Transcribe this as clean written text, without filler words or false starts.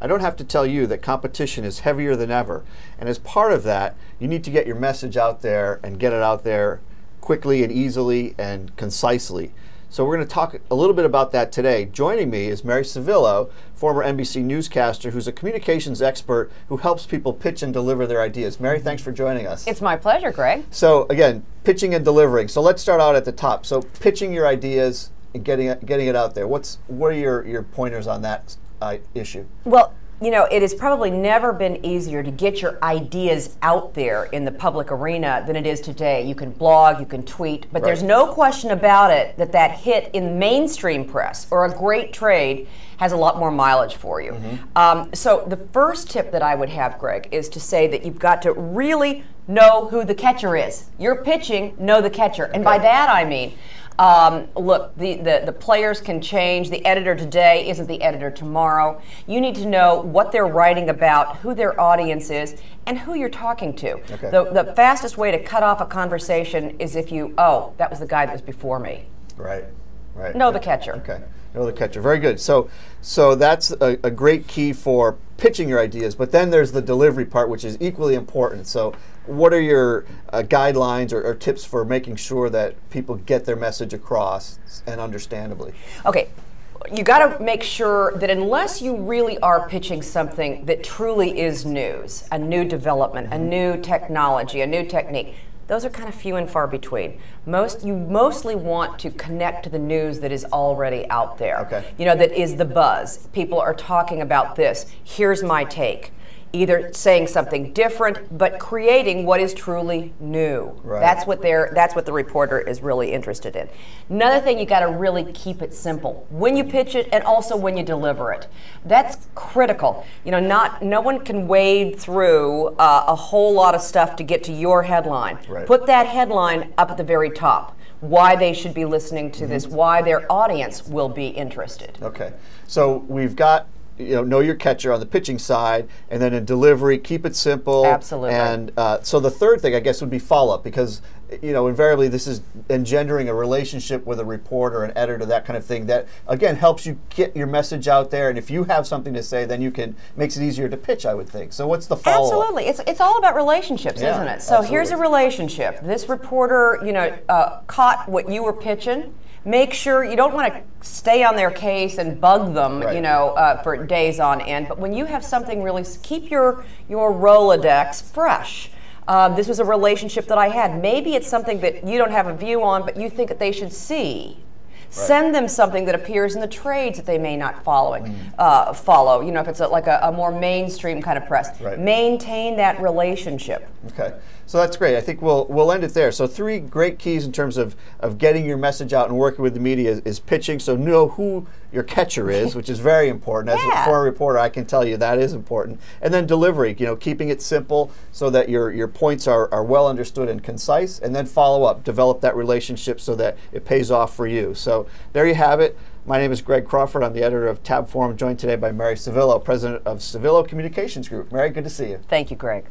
I don't have to tell you that competition is heavier than ever. And as part of that, you need to get your message out there and get it out there quickly and easily and concisely. So we're going to talk a little bit about that today. Joining me is Mary Civiello, former NBC newscaster, who's a communications expert who helps people pitch and deliver their ideas. Mary, thanks for joining us. It's my pleasure, Greg. So again, pitching and delivering. So let's start out at the top. So pitching your ideas and getting it out there. What are your pointers on that issue? Well, you know, it has probably never been easier to get your ideas out there in the public arena than it is today. You can blog, you can tweet, but there's no question about it that hit in mainstream press or a great trade has a lot more mileage for you. So the first tip that I would have, Greg, is to say that you've got to really know who the catcher is. You're pitching, know the catcher. And by that I mean, look, the players can change. The editor today isn't the editor tomorrow. You need to know what they're writing about, who their audience is, and who you're talking to. Okay. The fastest way to cut off a conversation is if you, oh, that was the guy that was before me. Right. Know the catcher. Okay. Know the catcher. Very good. So that's a great key for pitching your ideas, but then there's the delivery part, which is equally important. So what are your guidelines or tips for making sure that people get their message across and understandably? Okay. You got to make sure that unless you really are pitching something that truly is news, a new development, a new technology, a new technique, those are kind of few and far between. You mostly want to connect to the news that is already out there. Okay. You know, that is the buzz. People are talking about this. Here's my take. Either saying something different, but creating what is truly new. Right. That's what the reporter is really interested in. Another thing, you got to really keep it simple when you pitch it, and also when you deliver it. That's critical. You know, no one can wade through a whole lot of stuff to get to your headline. Right. Put that headline up at the very top. Why they should be listening to this. Why their audience will be interested. Okay. So we've got, know your catcher on the pitching side, and then in delivery, keep it simple. Absolutely. And so the third thing, I guess, would be follow-up, because invariably this is engendering a relationship with a reporter, an editor, that kind of thing, that again helps you get your message out there. And if you have something to say, then makes it easier to pitch, I would think. So what's the follow-up? Absolutely. It's all about relationships, isn't it? So here's a relationship. This reporter, caught what you were pitching. Make sure you don't want to stay on their case and bug them, for days on end. But when you have something really, keep your Rolodex fresh. This was a relationship that I had. Maybe it's something that you don't have a view on, but you think that they should see. Send them something that appears in the trades that they may not follow. If it's like a more mainstream kind of press. Maintain that relationship. Okay, so that's great. I think we'll end it there. So 3 great keys in terms of getting your message out and working with the media is pitching. So know who your catcher is, which is very important. As a former reporter, I can tell you that is important. And then delivery, keeping it simple so that your points are well understood and concise. And then follow up, develop that relationship so that it pays off for you. So there you have it. My name is Greg Crawford. I'm the editor of TABB Forum, joined today by Mary Civiello, president of Civiello Communications Group. Mary, good to see you. Thank you, Greg.